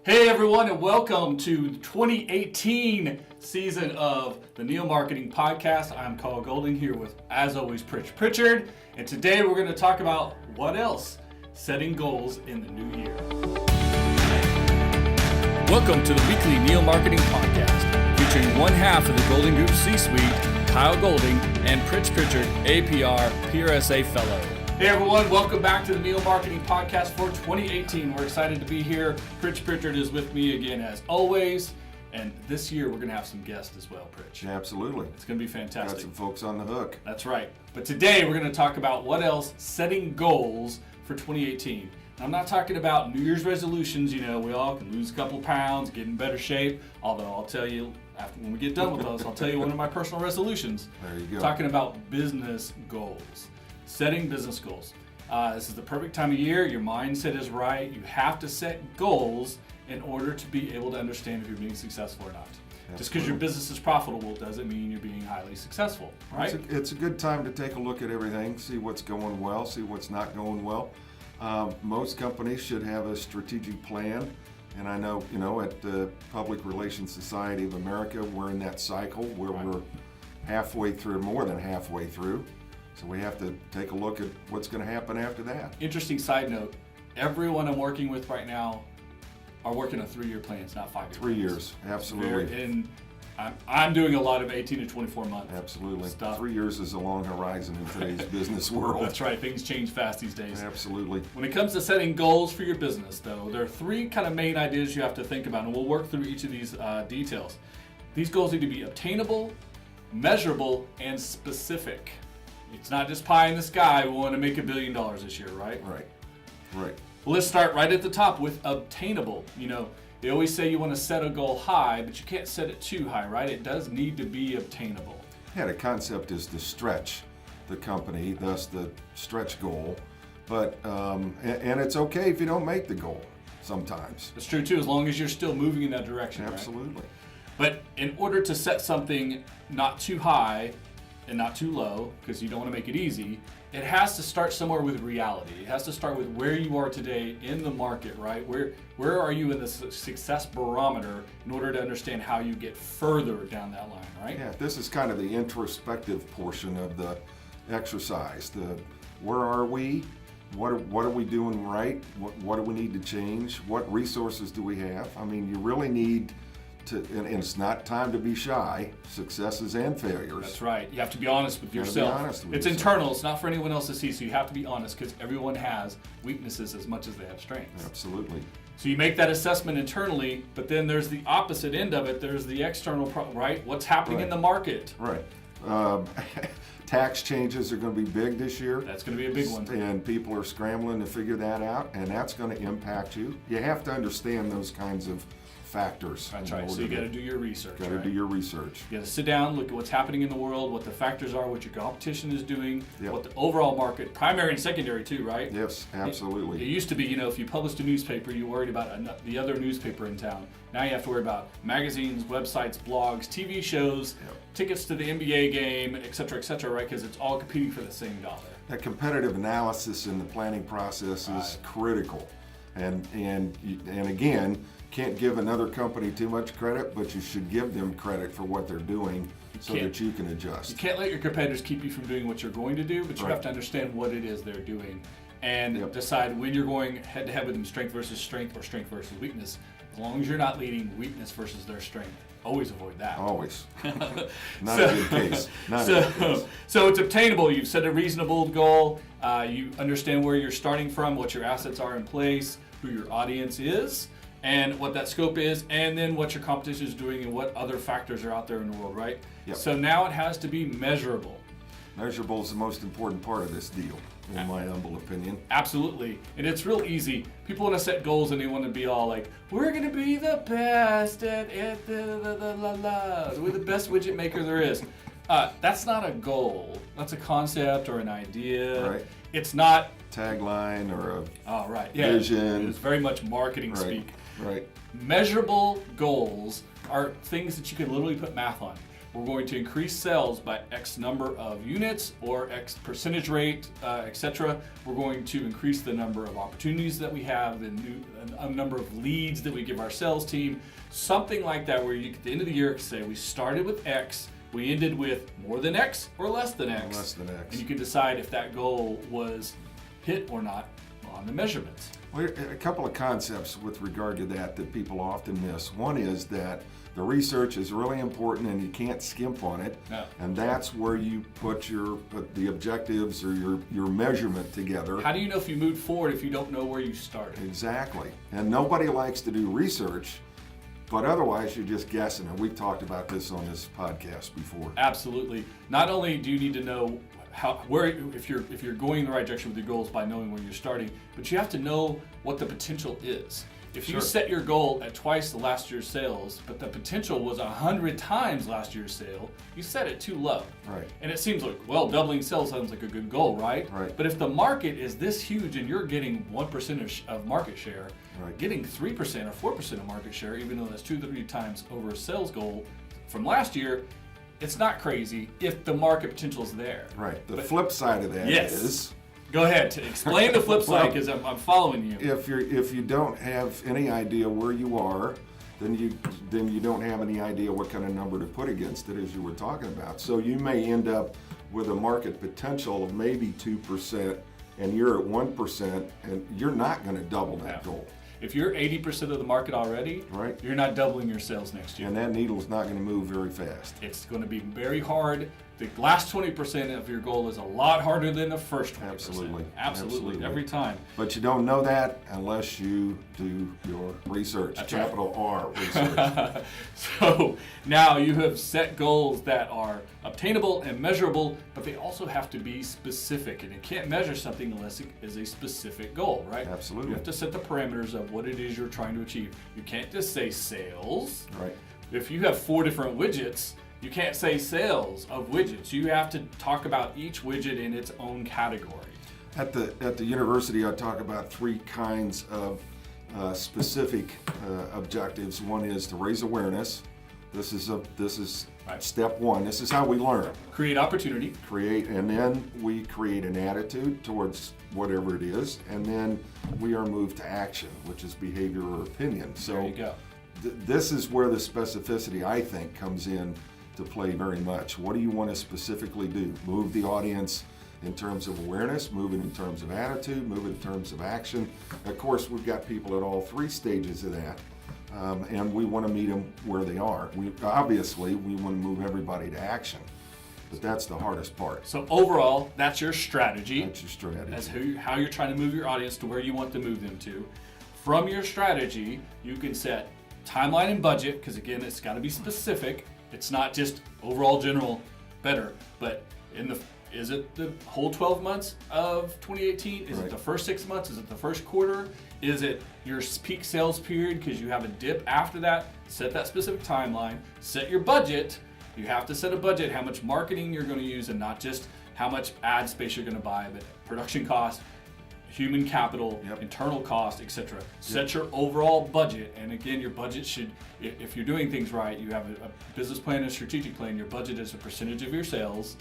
Hey everyone, and welcome to the 2018 season of the Neo Marketing Podcast. I'm Carl Golding here with, as always, Pritchard. And today we're going to talk about what else? Setting goals in the new year. Welcome to the weekly Neo Marketing Podcast, featuring one half of the Golden Group C-Suite, Kyle Golding, and Pritchard, APR, PRSA Fellow. Hey everyone, welcome back to the Neo Marketing Podcast for 2018. We're excited to be here. Pritchard is with me again as always. And this year we're going to have some guests as well, Pritch. Absolutely. It's going to be fantastic. Got some folks on the hook. That's right. But today we're going to talk about what else, setting goals for 2018. I'm not talking about New Year's resolutions. You know, we all can lose a couple pounds, get in better shape. Although I'll tell you, after when we get done with those, I'll tell you one of my personal resolutions. There you go. Talking about business goals. Setting business goals. This is the perfect time of year. Your mindset is right. You have to set goals in order to be able to understand if you're being successful or not. Absolutely. Just because your business is profitable doesn't mean you're being highly successful, right? It's a good time to take a look at everything, see what's going well, see what's not going well. Most companies should have a strategic plan. And I know, at the Public Relations Society of America, we're in that cycle where we're halfway through, more than halfway through. So we have to take a look at what's going to happen after that. Interesting side note, everyone I'm working with right now are working on 3-year plans, not 5-year 3 years, absolutely. And I'm doing a lot of 18 to 24 month absolutely stuff. 3 years is a long horizon in today's business world. That's right, things change fast these days. Absolutely. When it comes to setting goals for your business, though, there are 3 kind of main ideas you have to think about, and we'll work through each of these details. These goals need to be obtainable, measurable, and specific. It's not just pie in the sky. We want to make $1 billion this year, right? Right. Well, let's start right at the top with obtainable. They always say you want to set a goal high, but you can't set it too high, right? It does need to be obtainable. Yeah, the concept is to stretch the company, thus the stretch goal. But and it's okay if you don't make the goal sometimes. That's true too, as long as you're still moving in that direction. Absolutely. Right? But in order to set something not too high and not too low, because you don't want to make it easy, it has to start somewhere with reality. It has to start with where you are today in the market, right? Where are you in the success barometer in order to understand how you get further down that line, right? Yeah, this is kind of the introspective portion of the exercise. Where are we? What are we doing right? What do we need to change? What resources do we have? I mean, you really need to, and it's not time to be shy, successes and failures. That's right. You have to be honest with yourself. It's yourself. Internal. It's not for anyone else to see, so you have to be honest because everyone has weaknesses as much as they have strengths. Absolutely. So you make that assessment internally, but then there's the opposite end of it. There's the external, right? What's happening in the market? Right. Tax changes are going to be big this year. That's going to be a big one. And people are scrambling to figure that out, and that's going to impact you. You have to understand those kinds of factors. That's right. So you got to do your research. Got to do your research. You got to sit down, look at what's happening in the world, what the factors are, what your competition is doing, Yep. what the overall market, primary and secondary too, right? Yes, absolutely. It used to be, if you published a newspaper, you worried about the other newspaper in town. Now you have to worry about magazines, websites, blogs, TV shows, tickets to the NBA game, et cetera, right? Because it's all competing for the same dollar. That competitive analysis in the planning process is critical, and again, can't give another company too much credit, but you should give them credit for what they're doing so that you can adjust. You can't let your competitors keep you from doing what you're going to do, but you have to understand what it is they're doing and decide when you're going head to head with them, strength versus strength or strength versus weakness. As long as you're not leading weakness versus their strength, always avoid that. Always. Not a good case. So it's obtainable. You've set a reasonable goal. You understand where you're starting from, what your assets are in place, who your audience is, and what that scope is, and then what your competition is doing and what other factors are out there in the world, right? Yep. So now it has to be measurable. Measurable is the most important part of this deal, in my humble opinion. Absolutely. And it's real easy. People want to set goals and they want to be all like, we're going to be the best at we're the best widget maker there is. That's not a goal. That's a concept or an idea. Right. It's not tagline or a vision. It's very much marketing speak. Right. Measurable goals are things that you can literally put math on. we're going to increase sales by X number of units or X percentage rate, etc. We're going to increase the number of opportunities that we have, a number of leads that we give our sales team, something like that, where you at the end of the year say we started with X, we ended with more than X or less than X. Less than X. And you can decide if that goal was hit or not on the measurements. Well, a couple of concepts with regard to that people often miss. One is that the research is really important and you can't skimp on it. No. And that's where you put the objectives or your measurement together. How do you know if you moved forward if you don't know where you started? Exactly. And nobody likes to do research, but otherwise you're just guessing. And we've talked about this on this podcast before. Absolutely. Not only do you need to know if you're going in the right direction with your goals by knowing where you're starting, but you have to know what the potential is. If you set your goal at twice the last year's sales, but the potential was 100 times last year's sale, you set it too low. Right. And it seems like, well, doubling sales sounds like a good goal, right? Right. But if the market is this huge and you're getting 1% of market share, right, getting 3% or 4% of market share, even though that's 2-3 times over a sales goal from last year, it's not crazy if the market potential is there. Right. The flip side of that is... Go ahead. To explain the flip side, because I'm following you. If you don't have any idea where you are, then you don't have any idea what kind of number to put against it, as you were talking about. So you may end up with a market potential of maybe 2%, and you're at 1%, and you're not going to double that goal. If you're 80% of the market already, right, you're not doubling your sales next year. And that needle's not going to move very fast. It's going to be very hard. The last 20% of your goal is a lot harder than the first 20%. Absolutely. Every time. But you don't know that unless you do your research. That's capital R research. So now you have set goals that are obtainable and measurable, but they also have to be specific. And you can't measure something unless it is a specific goal, right? Absolutely. You have to set the parameters of what it is you're trying to achieve. You can't just say sales. Right. If you have 4 different widgets, you can't say sales of widgets. You have to talk about each widget in its own category. At the university, I talk about 3 kinds of specific objectives. One is to raise awareness. This is right, step 1. This is how we learn. Create opportunity. And then we create an attitude towards whatever it is, and then we are moved to action, which is behavior or opinion. So there you go. This is where the specificity, I think, comes in to play very much. What do you want to specifically do? Move the audience in terms of awareness, move it in terms of attitude, move it in terms of action. Of course, we've got people at all 3 stages of that, and we want to meet them where they are. Obviously, we want to move everybody to action, but that's the hardest part. So overall, that's your strategy. That's your strategy. That's how you're trying to move your audience to where you want to move them to. From your strategy, you can set timeline and budget, because again, it's got to be specific. It's not just overall general better, but is it the whole 12 months of 2018? Is it the first 6 months? Is it the first quarter? Is it your peak sales period because you have a dip after that? Set that specific timeline. Set your budget. You have to set a budget, how much marketing you're going to use, and not just how much ad space you're going to buy, but production cost, human capital, internal cost, etc. Set your overall budget, and again, your budget should, if you're doing things right, you have a business plan and a strategic plan. Your budget is a percentage of your sales.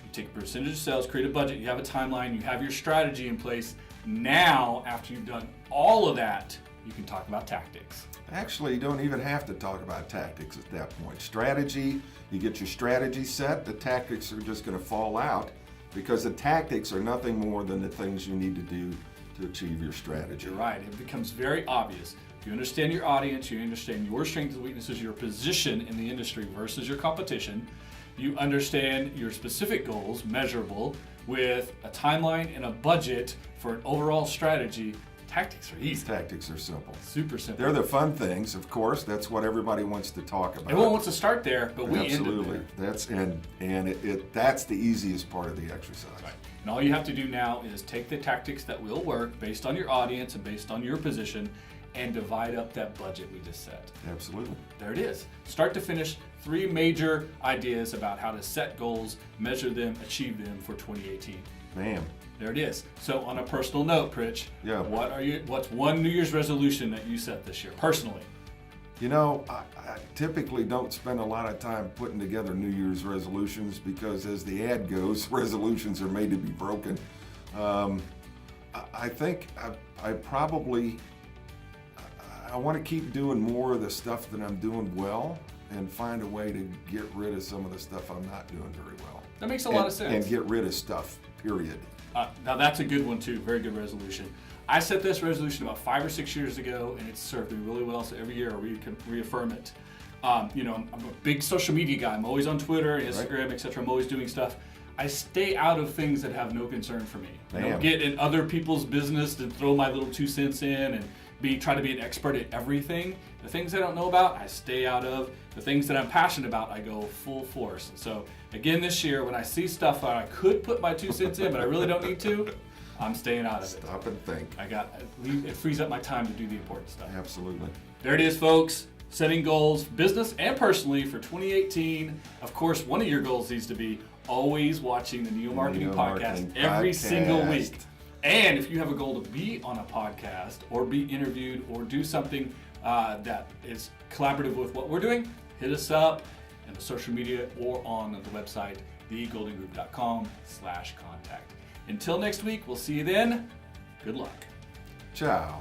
You take a percentage of sales, create a budget, you have a timeline, you have your strategy in place. Now, after you've done all of that, you can talk about tactics. Actually, you don't even have to talk about tactics at that point. Strategy, you get your strategy set, the tactics are just going to fall out, because the tactics are nothing more than the things you need to do to achieve your strategy. You're right. It becomes very obvious. If you understand your audience, you understand your strengths and weaknesses, your position in the industry versus your competition, you understand your specific goals, measurable, with a timeline and a budget for an overall strategy. Tactics are easy. Tactics are simple. Super simple. They're the fun things, of course. That's what everybody wants to talk about. Everyone wants to start there, but we absolutely. End it there. That's the easiest part of the exercise. Right. And all you have to do now is take the tactics that will work based on your audience and based on your position, and divide up that budget we just set. Absolutely. There it is. Start to finish, 3 major ideas about how to set goals, measure them, achieve them for 2018. Bam. There it is. So on a personal note, Pritch, what's one New Year's resolution that you set this year, personally? I typically don't spend a lot of time putting together New Year's resolutions because, as the ad goes, resolutions are made to be broken. I think I want to keep doing more of the stuff that I'm doing well and find a way to get rid of some of the stuff I'm not doing very well. That makes a lot of sense. And get rid of stuff, period. Now that's a good one too, very good resolution. I set this resolution about 5 or 6 years ago, and it's served me really well, so every year we can reaffirm it. I'm a big social media guy. I'm always on Twitter, Instagram, etc. I'm always doing stuff. I stay out of things that have no concern for me. I don't get in other people's business to throw my little 2 cents in and try to be an expert at everything. The things I don't know about, I stay out of. The things that I'm passionate about, I go full force. So again, this year, when I see stuff that I could put my 2 cents in, but I really don't need to, I'm staying out of it. Stop and think. It frees up my time to do the important stuff. Absolutely. There it is, folks. Setting goals, business and personally, for 2018. Of course, one of your goals needs to be always watching the Neo Marketing Podcast every single week. And if you have a goal to be on a podcast or be interviewed or do something that is collaborative with what we're doing, hit us up in the social media or on the website, thegoldengroup.com/contact. Until next week, we'll see you then. Good luck. Ciao.